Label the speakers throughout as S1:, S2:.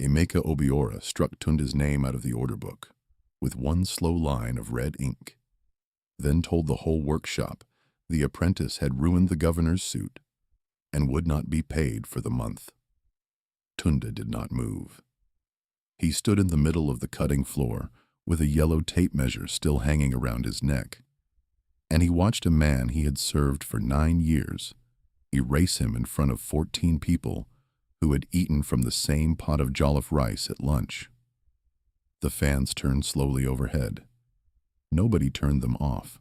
S1: Emeka Obiora struck Tunde's name out of the order book with one slow line of red ink, then told the whole workshop the apprentice had ruined the governor's suit and would not be paid for the month. Tunde did not move. He stood in the middle of the cutting floor with a yellow tape measure still hanging around his neck, and he watched a man he had served for 9 years erase him in front of 14 people who had eaten from the same pot of jollof rice at lunch. The fans turned slowly overhead. Nobody turned them off.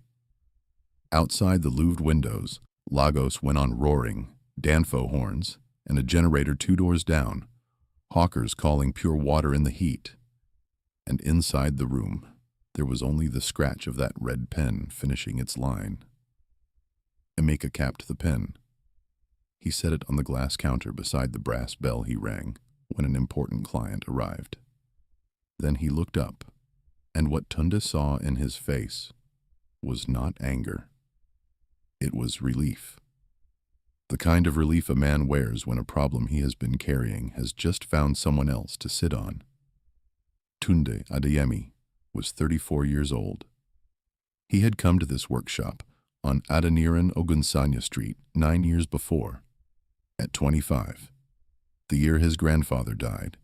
S1: Outside the louved windows, Lagos went on roaring, Danfo horns, and a generator 2 doors down, hawkers calling pure water in the heat. And inside the room, there was only the scratch of that red pen finishing its line. Emeka capped the pen. He set it on the glass counter beside the brass bell he rang when an important client arrived. Then he looked up, and what Tunde saw in his face was not anger. It was relief. The kind of relief a man wears when a problem he has been carrying has just found someone else to sit on. Tunde Adeyemi was 34 years old. He had come to this workshop on Adeniran Ogunsanya Street 9 years before, at 25, the year his grandfather died,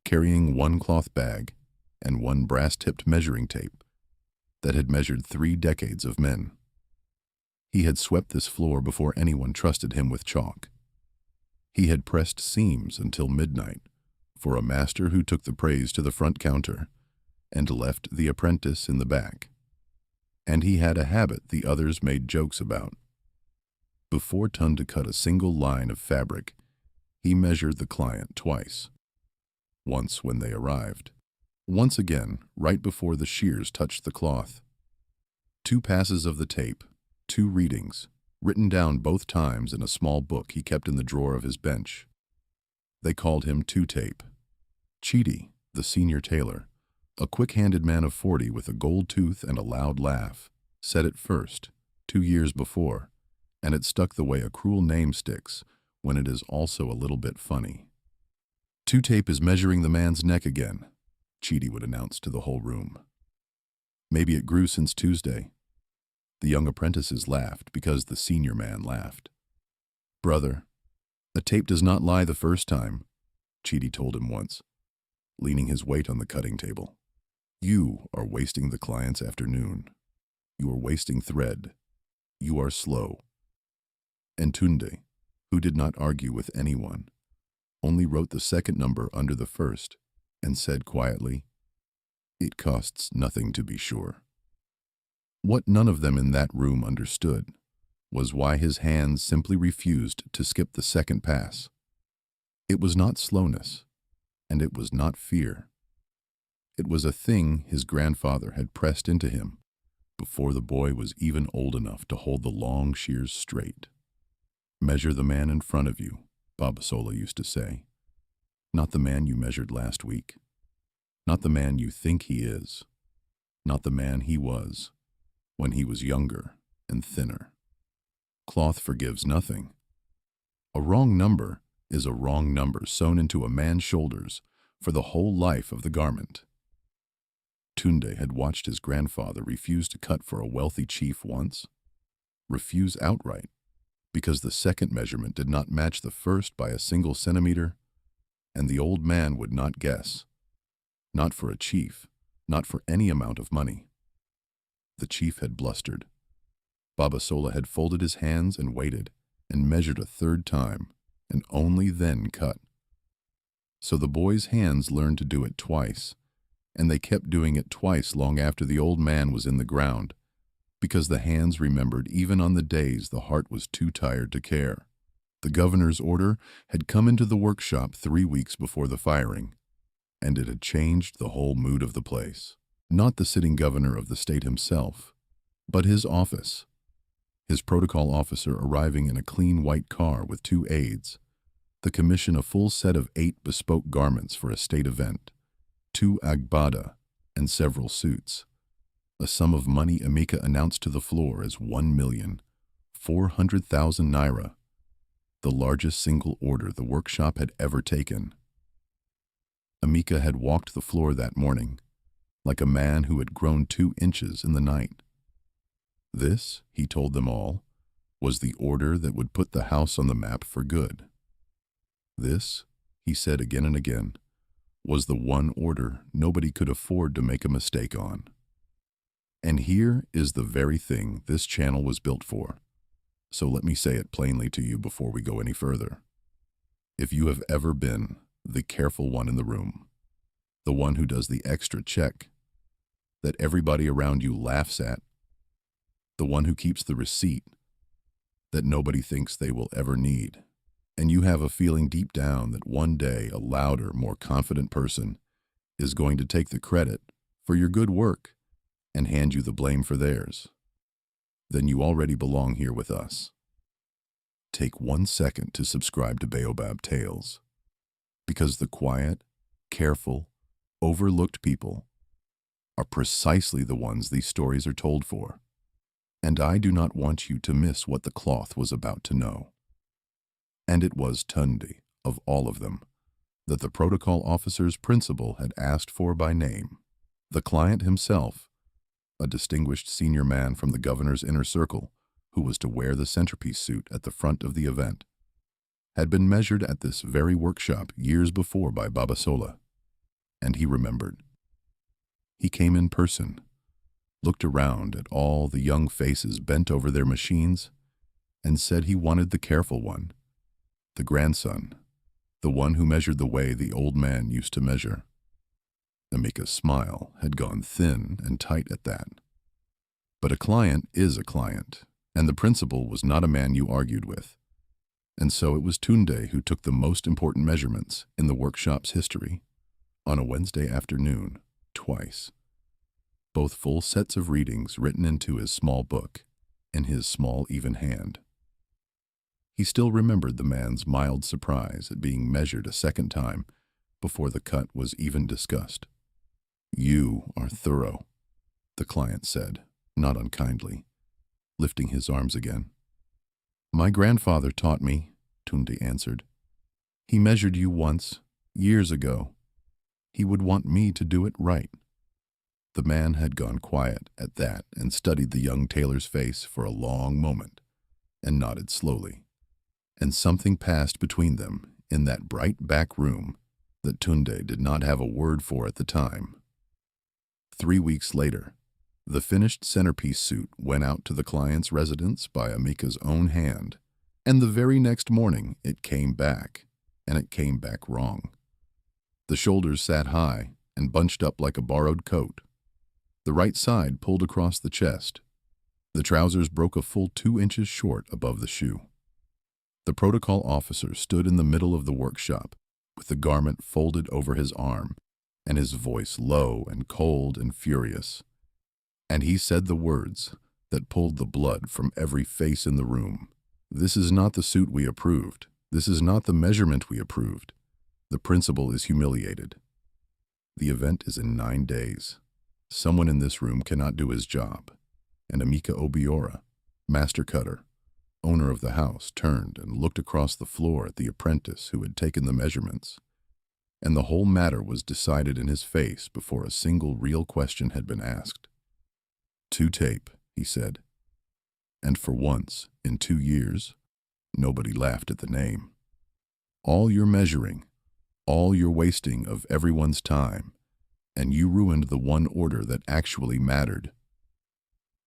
S1: carrying one cloth bag and one brass-tipped measuring tape that had measured 3 decades of men. He had swept this floor before anyone trusted him with chalk. He had pressed seams until midnight for a master who took the praise to the front counter and left the apprentice in the back. And he had a habit the others made jokes about. Before Tunde cut a single line of fabric, he measured the client twice. Once when they arrived. Once again right before the shears touched the cloth. 2 passes of the tape, 2 readings, written down both times in a small book he kept in the drawer of his bench. They called him Two-Tape. Chidi, the senior tailor, a quick-handed man of 40 with a gold tooth and a loud laugh, said it first, 2 years before, and it stuck the way a cruel name sticks when it is also a little bit funny. Two-Tape is measuring the man's neck again, Chidi would announce to the whole room. Maybe it grew since Tuesday. The young apprentices laughed because the senior man laughed. Brother, a tape does not lie the first time, Chidi told him once, leaning his weight on the cutting table. You are wasting the client's afternoon. You are wasting thread. You are slow. And Tunde, who did not argue with anyone, only wrote the second number under the first and said quietly, "It costs nothing to be sure." What none of them in that room understood was why his hands simply refused to skip the second pass. It was not slowness, and it was not fear. It was a thing his grandfather had pressed into him before the boy was even old enough to hold the long shears straight. Measure the man in front of you, Babasola used to say. Not the man you measured last week. Not the man you think he is. Not the man he was when he was younger and thinner. Cloth forgives nothing. A wrong number is a wrong number sewn into a man's shoulders for the whole life of the garment. Tunde had watched his grandfather refuse to cut for a wealthy chief once. Refuse outright, because the second measurement did not match the first by a single centimeter, and the old man would not guess. Not for a chief, not for any amount of money. The chief had blustered. Babasola had folded his hands and waited, and measured a third time, and only then cut. So the boy's hands learned to do it twice, and they kept doing it twice long after the old man was in the ground, because the hands remembered even on the days the heart was too tired to care. The governor's order had come into the workshop 3 weeks before the firing, and it had changed the whole mood of the place. Not the sitting governor of the state himself, but his office. His protocol officer arriving in a clean white car with 2 aides, the commission a full set of 8 bespoke garments for a state event, 2 agbada, and several suits. A sum of money Emeka announced to the floor as 1,400,000 naira, the largest single order the workshop had ever taken. Amika had walked the floor that morning, like a man who had grown 2 inches in the night. This, he told them all, was the order that would put the house on the map for good. This, he said again and again, was the one order nobody could afford to make a mistake on. And here is the very thing this channel was built for. So let me say it plainly to you before we go any further. If you have ever been the careful one in the room, the one who does the extra check that everybody around you laughs at, the one who keeps the receipt that nobody thinks they will ever need, and you have a feeling deep down that one day a louder, more confident person is going to take the credit for your good work and hand you the blame for theirs, then you already belong here with us. Take 1 second to subscribe to Baobab Tales, because the quiet, careful, overlooked people are precisely the ones these stories are told for. And I do not want you to miss what the cloth was about to know. And it was Tunde, of all of them, that the protocol officer's principal had asked for by name. The client himself, a distinguished senior man from the governor's inner circle, who was to wear the centerpiece suit at the front of the event, had been measured at this very workshop years before by Babasola, and he remembered. He came in person, looked around at all the young faces bent over their machines, and said he wanted the careful one, the grandson, the one who measured the way the old man used to measure. Amika's smile had gone thin and tight at that. But a client is a client, and the principal was not a man you argued with. And so it was Tunde who took the most important measurements in the workshop's history, on a Wednesday afternoon, twice. Both full sets of readings written into his small book, in his small even hand. He still remembered the man's mild surprise at being measured a second time before the cut was even discussed. "You are thorough," the client said, not unkindly, lifting his arms again. "My grandfather taught me," Tunde answered. "He measured you once, years ago. He would want me to do it right." The man had gone quiet at that and studied the young tailor's face for a long moment, and nodded slowly. And something passed between them in that bright back room that Tunde did not have a word for at the time. 3 weeks later, the finished centerpiece suit went out to the client's residence by Amika's own hand, and the very next morning it came back, and it came back wrong. The shoulders sat high and bunched up like a borrowed coat. The right side pulled across the chest. The trousers broke a full 2 inches short above the shoe. The protocol officer stood in the middle of the workshop, with the garment folded over his arm, and his voice low and cold and furious. And he said the words that pulled the blood from every face in the room. "This is not the suit we approved. This is not the measurement we approved. The principal is humiliated. The event is in 9 days. Someone in this room cannot do his job." And Amika Obiora, master cutter, owner of the house, turned and looked across the floor at the apprentice who had taken the measurements. And the whole matter was decided in his face before a single real question had been asked. "To tape," he said. And for once, in 2 years, nobody laughed at the name. "All your measuring, all your wasting of everyone's time, and you ruined the one order that actually mattered."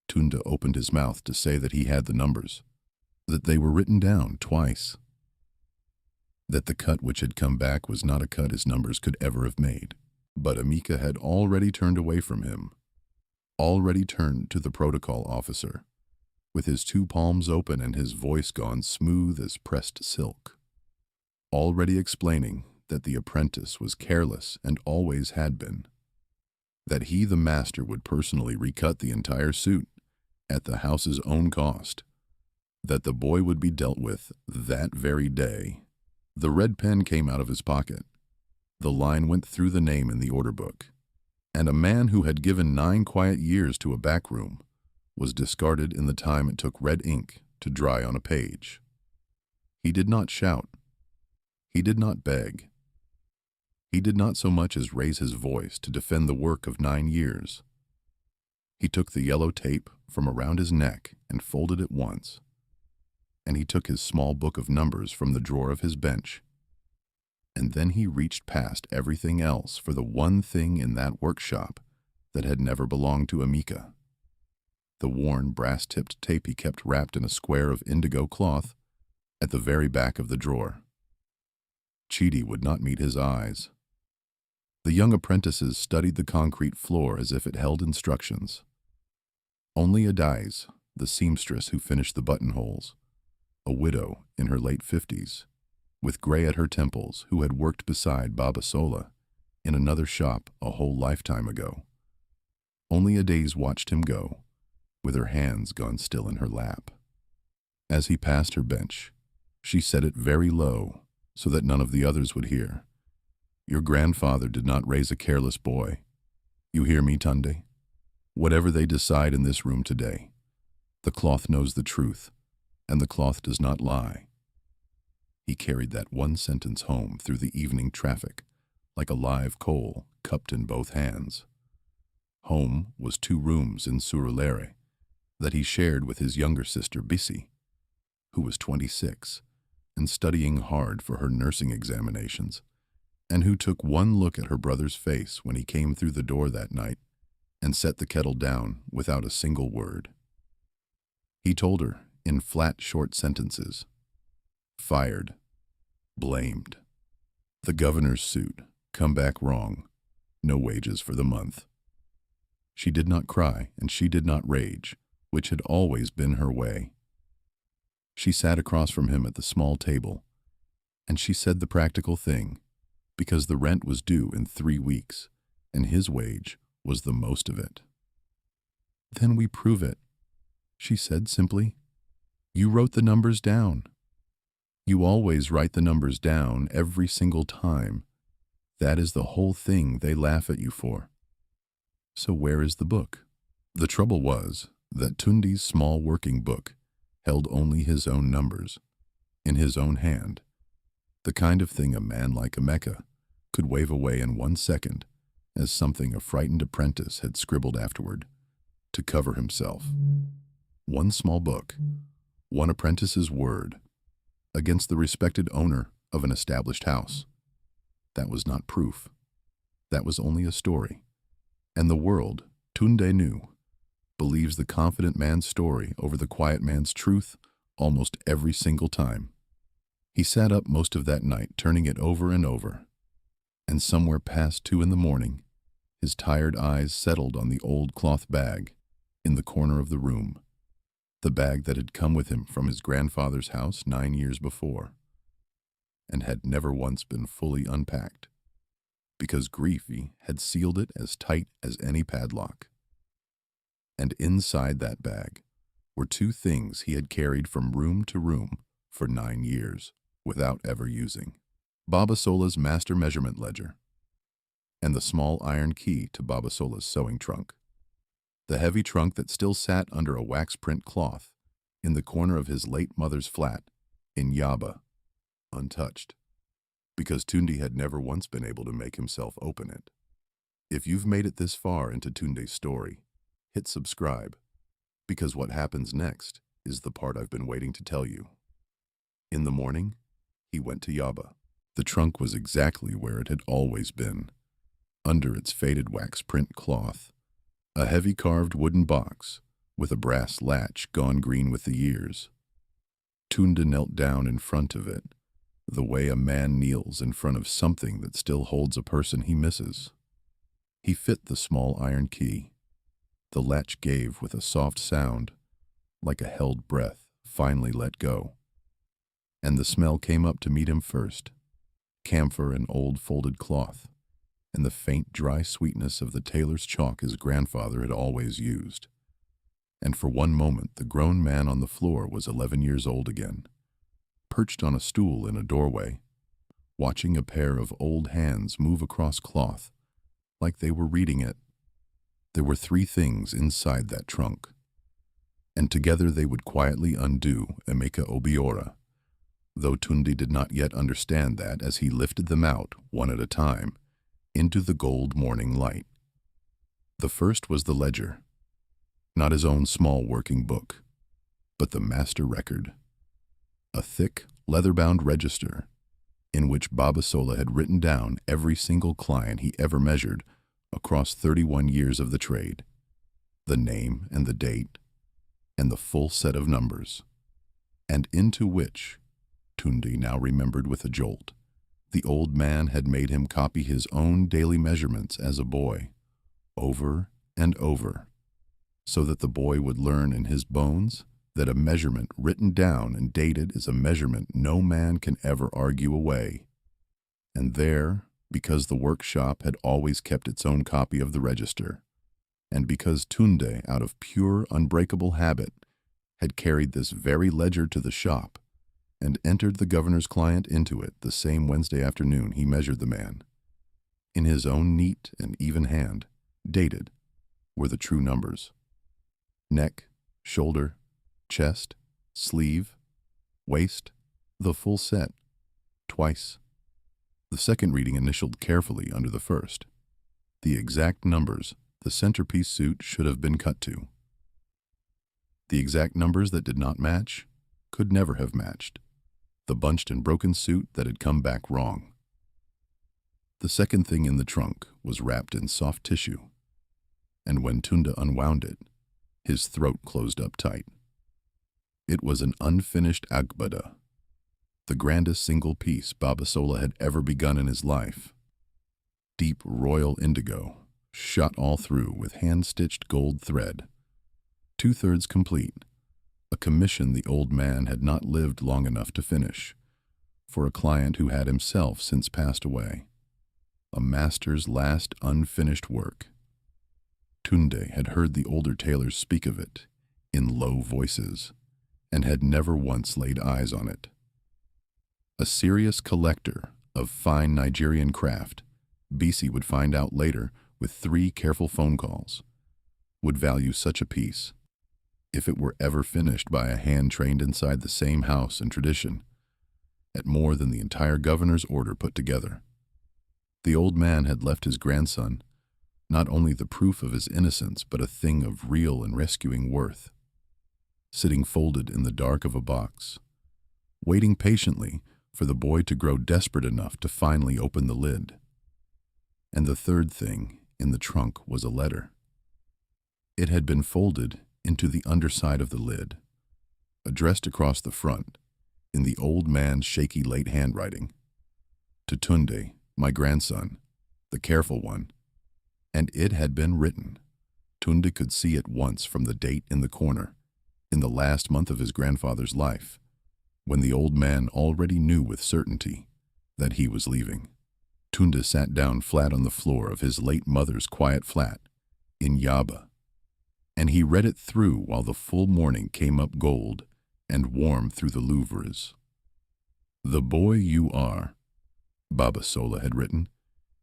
S1: Tunde opened his mouth to say that he had the numbers, that they were written down twice, that the cut which had come back was not a cut his numbers could ever have made. But Amika had already turned away from him, already turned to the protocol officer, with his 2 palms open and his voice gone smooth as pressed silk, already explaining that the apprentice was careless and always had been, that he, the master, would personally recut the entire suit at the house's own cost, that the boy would be dealt with that very day. The red pen came out of his pocket. The line went through the name in the order book, and a man who had given 9 quiet years to a back room was discarded in the time it took red ink to dry on a page. He did not shout. He did not beg. He did not so much as raise his voice to defend the work of 9 years. He took the yellow tape from around his neck and folded it once, and he took his small book of numbers from the drawer of his bench, and then he reached past everything else for the one thing in that workshop that had never belonged to Amika. The worn, brass-tipped tape he kept wrapped in a square of indigo cloth at the very back of the drawer. Chidi would not meet his eyes. The young apprentices studied the concrete floor as if it held instructions. Only Adais, the seamstress who finished the buttonholes, a widow in her late 50s, with gray at her temples, who had worked beside Baba Sola in another shop a whole lifetime ago. Only Adais watched him go, with her hands gone still in her lap. As he passed her bench, she said it very low so that none of the others would hear. "Your grandfather did not raise a careless boy. You hear me, Tunde? Whatever they decide in this room today, the cloth knows the truth, and the cloth does not lie." He carried that one sentence home through the evening traffic like a live coal cupped in both hands. Home was 2 rooms in Surulere that he shared with his younger sister Bisi, who was 26 and studying hard for her nursing examinations, and who took one look at her brother's face when he came through the door that night and set the kettle down without a single word. He told her in flat, short sentences: fired, blamed, the governor's suit, come back wrong, no wages for the month. She did not cry and she did not rage, which had always been her way. She sat across from him at the small table, and she said the practical thing, because the rent was due in 3 weeks, and his wage was the most of it. "Then we prove it," she said simply. "You wrote the numbers down. You always write the numbers down every single time. That is the whole thing they laugh at you for. So where is the book?" The trouble was that Tundi's small working book held only his own numbers, in his own hand, the kind of thing a man like Emeka could wave away in 1 second as something a frightened apprentice had scribbled afterward, to cover himself. One small book, one apprentice's word, against the respected owner of an established house. That was not proof. That was only a story. And the world, Tunde knew, believes the confident man's story over the quiet man's truth almost every single time. He sat up most of that night turning it over and over, and somewhere past 2 in the morning, his tired eyes settled on the old cloth bag in the corner of the room, the bag that had come with him from his grandfather's house 9 years before, and had never once been fully unpacked, because Griefy had sealed it as tight as any padlock. And inside that bag were 2 things he had carried from room to room for 9 years without ever using: Baba Sola's master measurement ledger and the small iron key to Baba Sola's sewing trunk, the heavy trunk that still sat under a wax print cloth in the corner of his late mother's flat in Yaba, untouched, because Tunde had never once been able to make himself open it. If you've made it this far into Tunde's story, hit subscribe, because what happens next is the part I've been waiting to tell you. In the morning, he went to Yaba. The trunk was exactly where it had always been, under its faded wax print cloth, a heavy carved wooden box with a brass latch gone green with the years. Tunde knelt down in front of it, the way a man kneels in front of something that still holds a person he misses. He fit the small iron key. The latch gave with a soft sound, like a held breath finally let go. And the smell came up to meet him first: camphor and old folded cloth, and the faint dry sweetness of the tailor's chalk his grandfather had always used. And for one moment the grown man on the floor was 11 years old again, perched on a stool in a doorway, watching a pair of old hands move across cloth like they were reading it. There were 3 things inside that trunk, and together they would quietly undo Emeka Obiora, though Tunde did not yet understand that as he lifted them out one at a time into the gold morning light. The first was the ledger, not his own small working book, but the master record, a thick, leather-bound register in which Babasola had written down every single client he ever measured across 31 years of the trade, the name and the date, and the full set of numbers, and into which, Tunde now remembered with a jolt, the old man had made him copy his own daily measurements as a boy, over and over, so that the boy would learn in his bones that a measurement written down and dated is a measurement no man can ever argue away. And there, because the workshop had always kept its own copy of the register, and because Tunde, out of pure, unbreakable habit, had carried this very ledger to the shop, and entered the governor's client into it the same Wednesday afternoon he measured the man. In his own neat and even hand, dated, were the true numbers. Neck, shoulder, chest, sleeve, waist, the full set, twice. The second reading initialed carefully under the first. The exact numbers the centerpiece suit should have been cut to. The exact numbers that did not match could never have matched the bunched and broken suit that had come back wrong. The second thing in the trunk was wrapped in soft tissue, and when Tunde unwound it, his throat closed up tight. It was an unfinished agbada, the grandest single piece Babasola had ever begun in his life. Deep royal indigo, shot all through with hand-stitched gold thread, 2/3 complete, a commission the old man had not lived long enough to finish, for a client who had himself since passed away, a master's last unfinished work. Tunde had heard the older tailors speak of it in low voices, and had never once laid eyes on it. A serious collector of fine Nigerian craft, Bisi would find out later with 3 careful phone calls, would value such a piece, if it were ever finished by a hand trained inside the same house and tradition, at more than the entire governor's order put together. The old man had left his grandson not only the proof of his innocence, but a thing of real and rescuing worth, sitting folded in the dark of a box, waiting patiently for the boy to grow desperate enough to finally open the lid. And the third thing in the trunk was a letter. It had been folded into the underside of the lid, addressed across the front, in the old man's shaky late handwriting, to Tunde, my grandson, the careful one, and it had been written. Tunde could see at once from the date in the corner, in the last month of his grandfather's life, when the old man already knew with certainty that he was leaving. Tunde sat down flat on the floor of his late mother's quiet flat in Yaba, and he read it through while the full morning came up gold and warm through the louvres. "The boy you are," Babasola had written,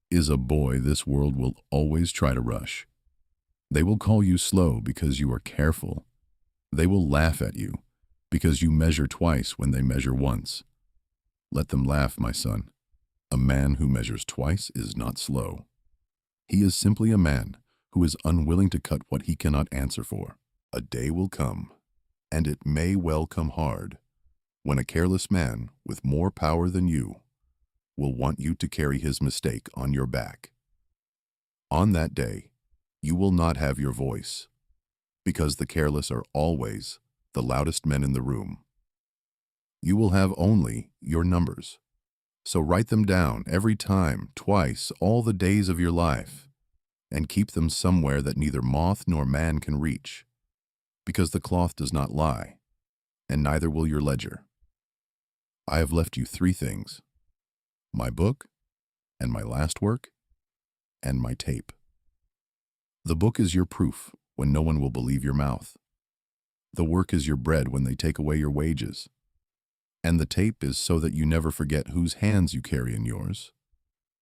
S1: "is a boy this world will always try to rush. They will call you slow because you are careful. They will laugh at you because you measure twice when they measure once. Let them laugh, my son. A man who measures twice is not slow. He is simply a man who is unwilling to cut what he cannot answer for. A day will come, and it may well come hard, when a careless man with more power than you will want you to carry his mistake on your back. On that day, you will not have your voice, because the careless are always the loudest men in the room. You will have only your numbers, so write them down every time, twice, all the days of your life, and keep them somewhere that neither moth nor man can reach, because the cloth does not lie, and neither will your ledger. I have left you 3 things: my book, and my last work, and my tape. The book is your proof when no one will believe your mouth. The work is your bread when they take away your wages. And the tape is so that you never forget whose hands you carry in yours.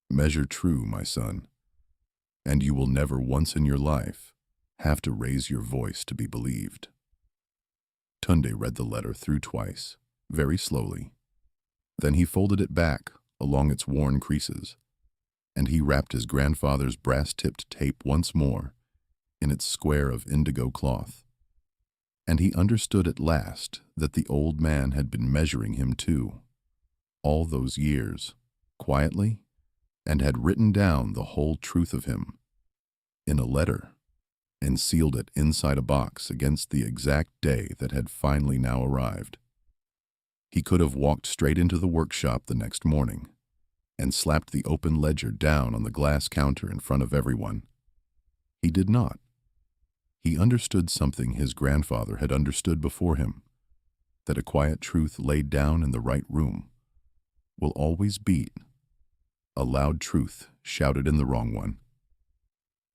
S1: Measure true, my son, and you will never once in your life have to raise your voice to be believed." Tunde read the letter through twice, very slowly. Then he folded it back along its worn creases, and he wrapped his grandfather's brass-tipped tape once more in its square of indigo cloth. And he understood at last that the old man had been measuring him too, all those years, quietly, and had written down the whole truth of him in a letter and sealed it inside a box against the exact day that had finally now arrived. He could have walked straight into the workshop the next morning and slapped the open ledger down on the glass counter in front of everyone. He did not. He understood something his grandfather had understood before him, that a quiet truth laid down in the right room will always beat a loud truth shouted in the wrong one.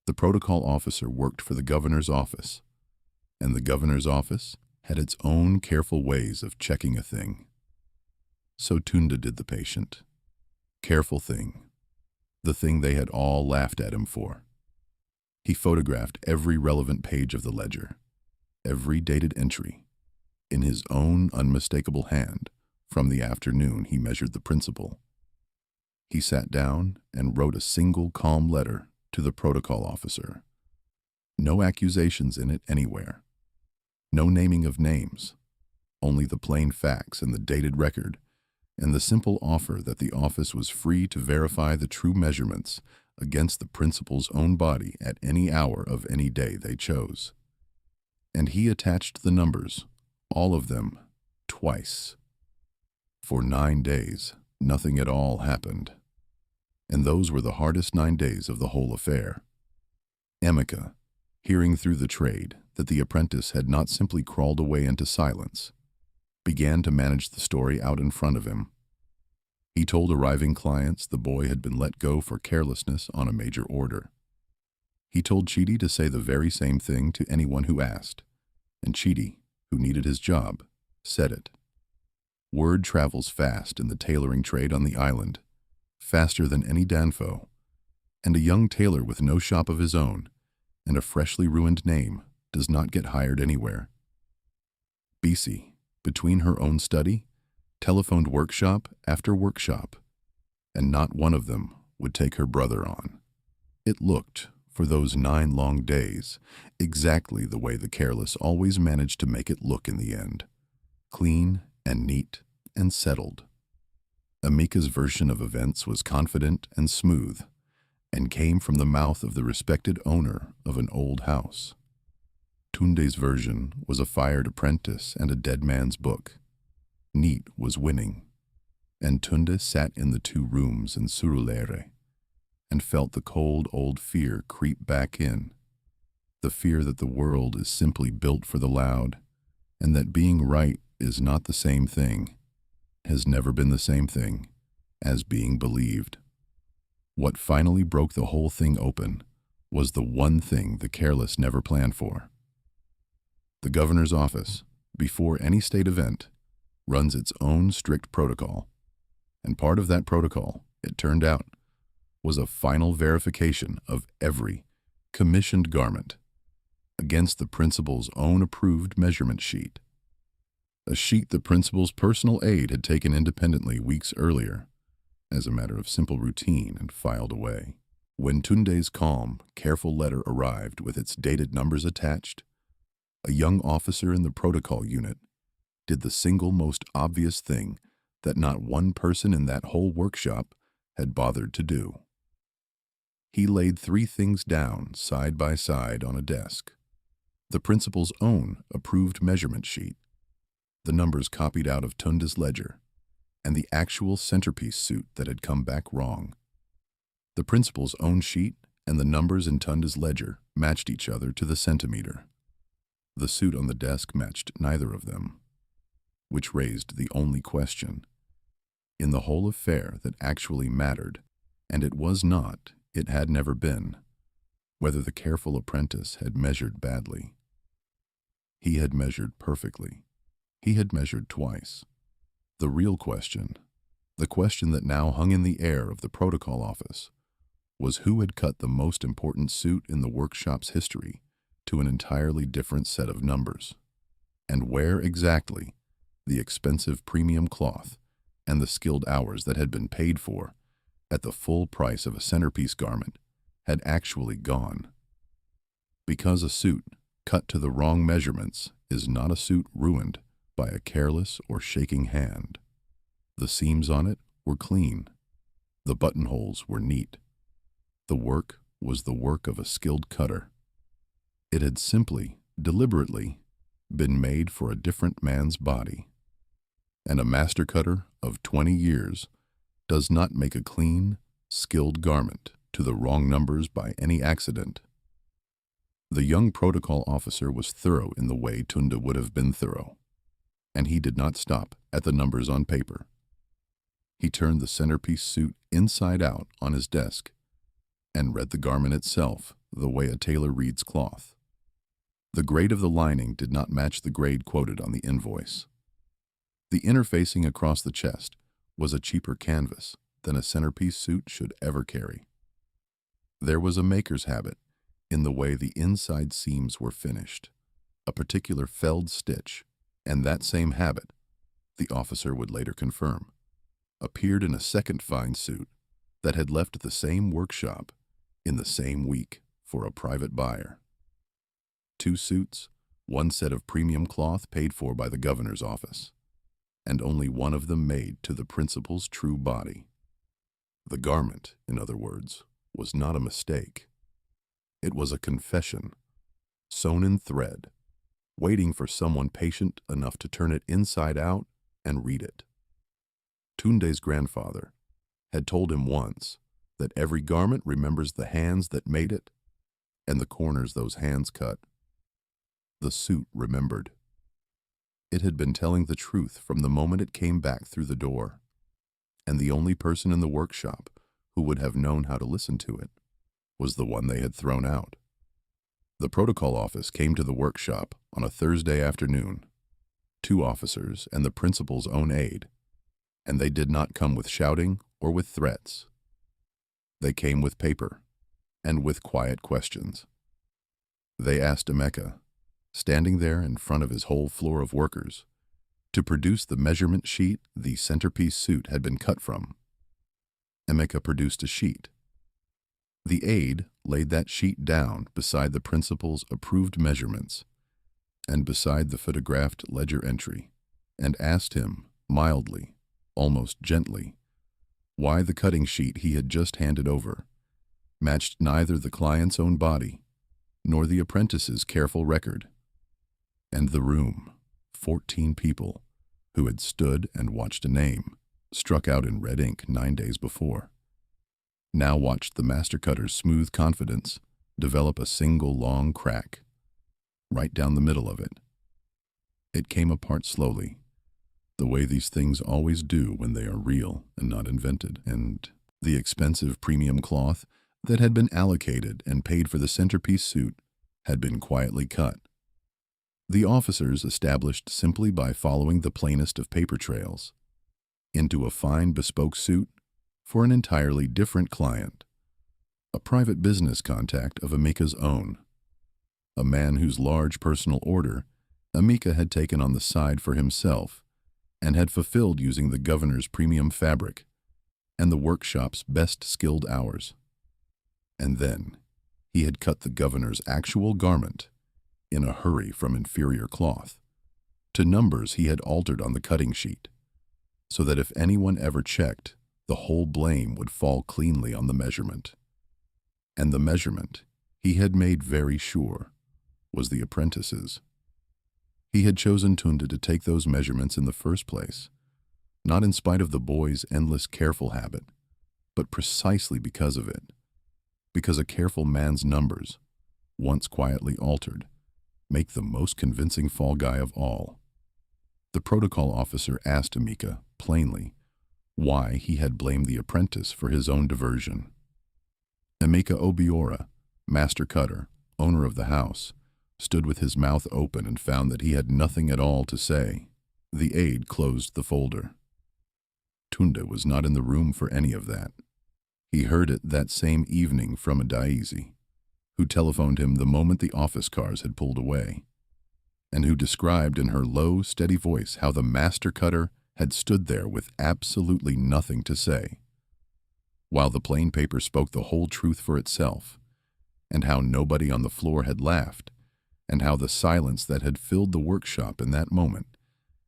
S1: The protocol officer worked for the governor's office, and the governor's office had its own careful ways of checking a thing. So Tunda did the patient. Careful thing. The thing they had all laughed at him for. He photographed every relevant page of the ledger, every dated entry. In his own unmistakable hand, from the afternoon he measured the principal. He sat down and wrote a single calm letter to the protocol officer. No accusations in it anywhere. No naming of names. Only the plain facts and the dated record, and the simple offer that the office was free to verify the true measurements against the principal's own body at any hour of any day they chose. And he attached the numbers, all of them, twice. For 9 days, nothing at all happened. And those were the hardest 9 days of the whole affair. Emika, hearing through the trade that the apprentice had not simply crawled away into silence, began to manage the story out in front of him. He told arriving clients the boy had been let go for carelessness on a major order. He told Chidi to say the very same thing to anyone who asked, and Chidi, who needed his job, said it. Word travels fast in the tailoring trade on the island, faster than any danfo, and a young tailor with no shop of his own and a freshly ruined name does not get hired anywhere. Bisi, between her own study, telephoned workshop after workshop, and not one of them would take her brother on. It looked, for those 9 long days, exactly the way the careless always managed to make it look in the end, clean and neat and settled. Emika's version of events was confident and smooth, and came from the mouth of the respected owner of an old house. Tunde's version was a fired apprentice and a dead man's book. Neat was winning, and Tunde sat in the 2 rooms in Surulere and felt the cold old fear creep back in, the fear that the world is simply built for the loud, and that being right is not the same thing, has never been the same thing, as being believed. What finally broke the whole thing open was the one thing the careless never planned for. The governor's office, before any state event, runs its own strict protocol, and part of that protocol, it turned out, was a final verification of every commissioned garment against the principal's own approved measurement sheet, a sheet the principal's personal aide had taken independently weeks earlier, as a matter of simple routine, and filed away. When Tunde's calm, careful letter arrived with its dated numbers attached, a young officer in the protocol unit did the single most obvious thing that not one person in that whole workshop had bothered to do. He laid 3 things down side by side on a desk. The principal's own approved measurement sheet, the numbers copied out of Tunde's ledger, and the actual centerpiece suit that had come back wrong. The principal's own sheet and the numbers in Tunde's ledger matched each other to the centimeter. The suit on the desk matched neither of them, which raised the only question in the whole affair that actually mattered, and it was not, it had never been, whether the careful apprentice had measured badly. He had measured perfectly. He had measured twice. The real question, the question that now hung in the air of the protocol office, was who had cut the most important suit in the workshop's history to an entirely different set of numbers, and where exactly the expensive premium cloth and the skilled hours that had been paid for at the full price of a centerpiece garment, had actually gone. Because a suit cut to the wrong measurements is not a suit ruined by a careless or shaking hand. The seams on it were clean. The buttonholes were neat. The work was the work of a skilled cutter. It had simply, deliberately, been made for a different man's body. And a master cutter of 20 years does not make a clean, skilled garment to the wrong numbers by any accident. The young protocol officer was thorough in the way Tunde would have been thorough, and he did not stop at the numbers on paper. He turned the centerpiece suit inside out on his desk and read the garment itself the way a tailor reads cloth. The grade of the lining did not match the grade quoted on the invoice. The interfacing across the chest was a cheaper canvas than a centerpiece suit should ever carry. There was a maker's habit in the way the inside seams were finished, a particular felled stitch, and that same habit, the officer would later confirm, appeared in a second fine suit that had left the same workshop in the same week for a private buyer. 2 suits, 1 set of premium cloth paid for by the governor's office, and only one of them made to the principal's true body. The garment, in other words, was not a mistake. It was a confession, sewn in thread, waiting for someone patient enough to turn it inside out and read it. Tunde's grandfather had told him once that every garment remembers the hands that made it and the corners those hands cut. The suit remembered. It had been telling the truth from the moment it came back through the door, and the only person in the workshop who would have known how to listen to it was the one they had thrown out. The protocol office came to the workshop on a Thursday afternoon, 2 officers and the principal's own aide, and they did not come with shouting or with threats. They came with paper and with quiet questions. They asked Emeka, standing there in front of his whole floor of workers, to produce the measurement sheet the centerpiece suit had been cut from. Emeka produced a sheet. The aide laid that sheet down beside the principal's approved measurements and beside the photographed ledger entry, and asked him, mildly, almost gently, why the cutting sheet he had just handed over matched neither the client's own body nor the apprentice's careful record. And the room, 14 people, who had stood and watched a name struck out in red ink 9 days before, now watched the master cutter's smooth confidence develop a single long crack, right down the middle of it. It came apart slowly, the way these things always do when they are real and not invented, and the expensive premium cloth that had been allocated and paid for the centerpiece suit had been quietly cut. The officers established simply by following the plainest of paper trails into a fine bespoke suit for an entirely different client, a private business contact of Emeka's own, a man whose large personal order Emeka had taken on the side for himself and had fulfilled using the governor's premium fabric and the workshop's best skilled hours. And then he had cut the governor's actual garment in a hurry from inferior cloth to numbers he had altered on the cutting sheet, so that if anyone ever checked, the whole blame would fall cleanly on the measurement. And the measurement, he had made very sure, was the apprentice's. He had chosen Tunde to take those measurements in the first place, not in spite of the boy's endless careful habit, but precisely because of it, because a careful man's numbers, once quietly altered, make the most convincing fall guy of all. The protocol officer asked Emeka, plainly, why he had blamed the apprentice for his own diversion. Emeka Obiora, master cutter, owner of the house, stood with his mouth open and found that he had nothing at all to say. The aide closed the folder. Tunde was not in the room for any of that. He heard it that same evening from a daisi, who telephoned him the moment the office cars had pulled away, and who described in her low, steady voice how the master cutter had stood there with absolutely nothing to say. while the plain paper spoke the whole truth for itself, and how nobody on the floor had laughed, and how the silence that had filled the workshop in that moment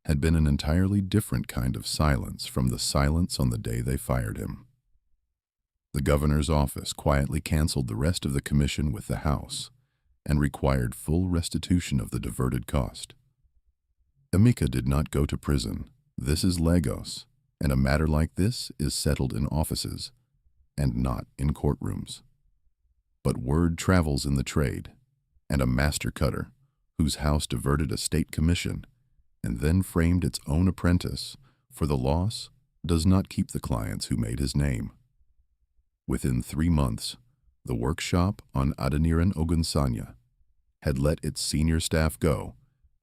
S1: had been an entirely different kind of silence from the silence on the day they fired him. The governor's office quietly canceled the rest of the commission with the House and required full restitution of the diverted cost. Emeka did not go to prison. This is Lagos, and a matter like this is settled in offices and not in courtrooms. But word travels in the trade, and a master cutter, whose house diverted a state commission and then framed its own apprentice for the loss, does not keep the clients who made his name. Within 3 months, the workshop on Adeniran Ogunsanya had let its senior staff go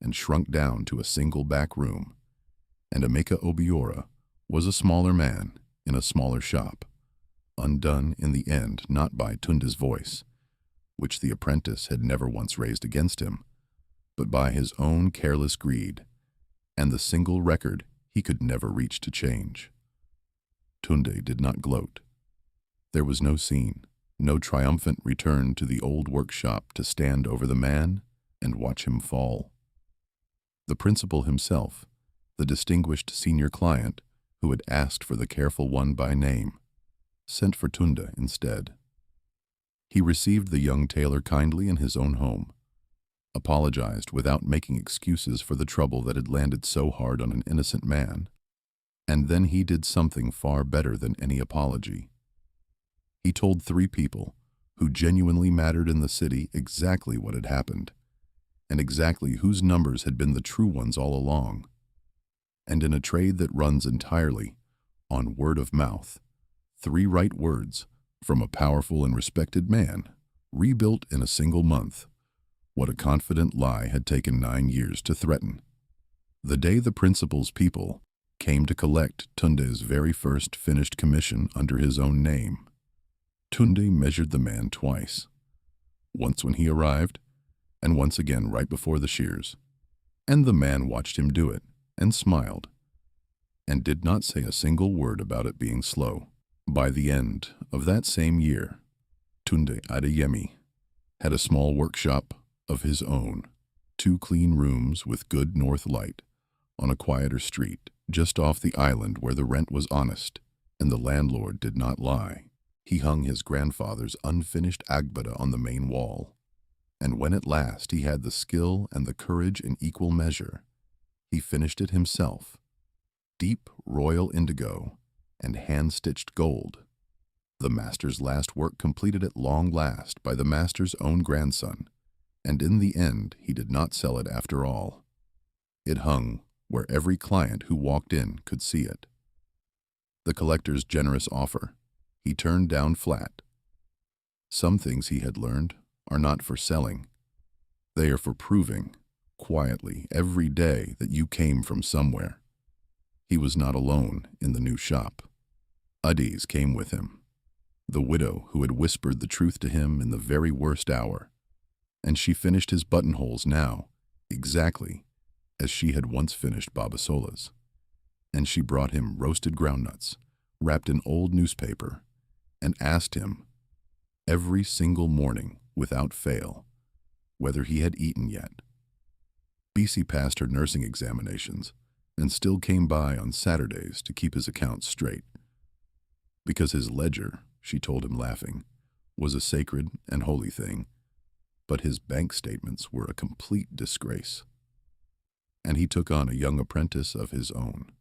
S1: and shrunk down to a single back room, and Emeka Obiora was a smaller man in a smaller shop, undone in the end not by Tunde's voice, which the apprentice had never once raised against him, but by his own careless greed, and the single record he could never reach to change. Tunde did not gloat. There was no scene, no triumphant return to the old workshop to stand over the man and watch him fall. The principal himself, the distinguished senior client who had asked for the careful one by name, sent for Tunde instead. He received the young tailor kindly in his own home, apologized without making excuses for the trouble that had landed so hard on an innocent man, and then he did something far better than any apology. He told 3 people who genuinely mattered in the city exactly what had happened, and exactly whose numbers had been the true ones all along. And in a trade that runs entirely on word of mouth, 3 right words from a powerful and respected man rebuilt in a single month what a confident lie had taken 9 years to threaten. The day the principal's people came to collect Tunde's very first finished commission under his own name, Tunde measured the man twice, once when he arrived, and once again right before the shears, and the man watched him do it and smiled, and did not say a single word about it being slow. By the end of that same year, Tunde Adeyemi had a small workshop of his own, 2 clean rooms with good north light, on a quieter street, just off the island where the rent was honest and the landlord did not lie. He hung his grandfather's unfinished Agbada on the main wall, and when at last he had the skill and the courage in equal measure, he finished it himself, deep royal indigo and hand-stitched gold, the master's last work completed at long last by the master's own grandson, and in the end he did not sell it after all. It hung where every client who walked in could see it. The collector's generous offer he turned down flat. Some things he had learned are not for selling. They are for proving, quietly, every day that you came from somewhere. He was not alone in the new shop. Uddies came with him, the widow who had whispered the truth to him in the very worst hour, and she finished his buttonholes now, exactly as she had once finished Babasola's. And she brought him roasted groundnuts, wrapped in old newspaper, and asked him, every single morning, without fail, whether he had eaten yet. Bisi passed her nursing examinations and still came by on Saturdays to keep his accounts straight. Because his ledger, she told him laughing, was a sacred and holy thing, but his bank statements were a complete disgrace. And he took on a young apprentice of his own,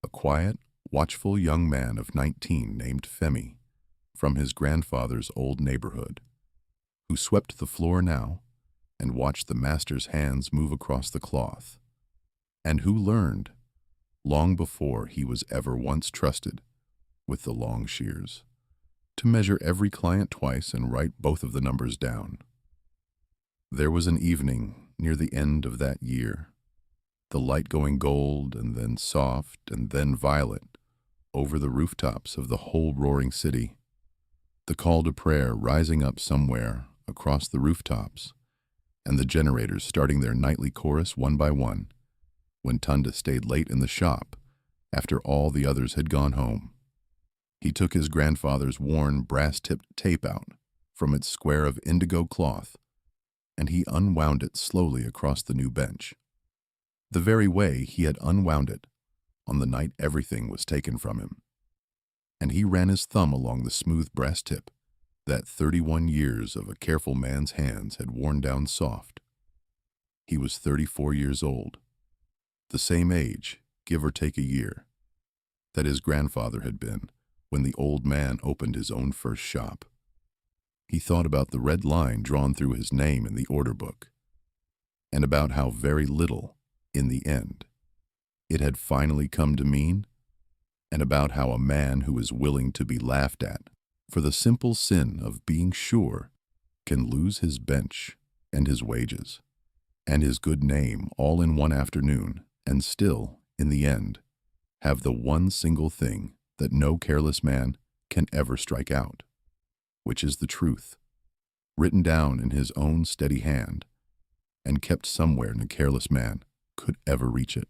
S1: a quiet, watchful young man of 19 named Femi, from his grandfather's old neighborhood, who swept the floor now and watched the master's hands move across the cloth, and who learned, long before he was ever once trusted with the long shears, to measure every client twice and write both of the numbers down. There was an evening near the end of that year, the light going gold and then soft and then violet over the rooftops of the whole roaring city, the call to prayer rising up somewhere across the rooftops, and the generators starting their nightly chorus one by one, when Tunde stayed late in the shop after all the others had gone home. He took his grandfather's worn brass-tipped tape out from its square of indigo cloth, and he unwound it slowly across the new bench, the very way he had unwound it on the night everything was taken from him. And he ran his thumb along the smooth brass tip that 31 years of a careful man's hands had worn down soft. He was 34 years old, the same age, give or take a year, that his grandfather had been when the old man opened his own first shop. He thought about the red line drawn through his name in the order book, and about how very little, in the end, it had finally come to mean, and about how a man who is willing to be laughed at for the simple sin of being sure can lose his bench and his wages and his good name all in one afternoon and still, in the end, have the one single thing that no careless man can ever strike out, which is the truth, written down in his own steady hand and kept somewhere no careless man could ever reach it.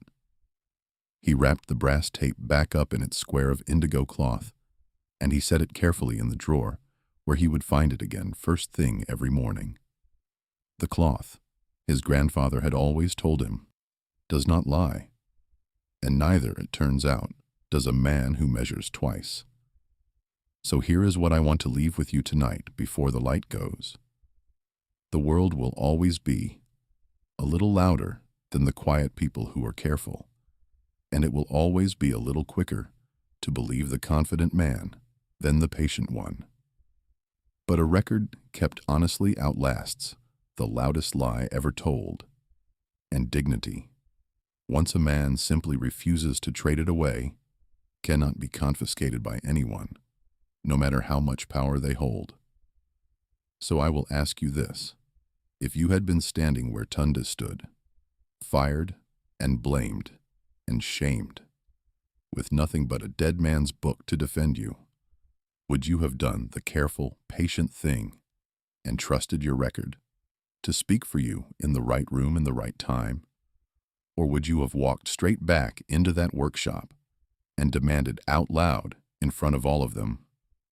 S1: He wrapped the brass tape back up in its square of indigo cloth, and he set it carefully in the drawer where he would find it again first thing every morning. The cloth, his grandfather had always told him, does not lie, and neither, it turns out, does a man who measures twice. So here is what I want to leave with you tonight before the light goes. The world will always be a little louder than the quiet people who are careful, and it will always be a little quicker to believe the confident man than the patient one. But a record kept honestly outlasts the loudest lie ever told, and dignity, once a man simply refuses to trade it away, cannot be confiscated by anyone, no matter how much power they hold. So I will ask you this: if you had been standing where Tunda stood, fired and blamed and shamed, with nothing but a dead man's book to defend you, would you have done the careful, patient thing and trusted your record to speak for you in the right room in the right time? Or would you have walked straight back into that workshop and demanded out loud in front of all of them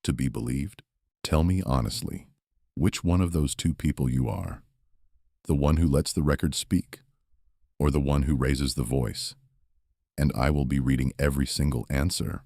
S1: to be believed? Tell me honestly, which one of those two people you are, the one who lets the record speak, or the one who raises the voice, and I will be reading every single answer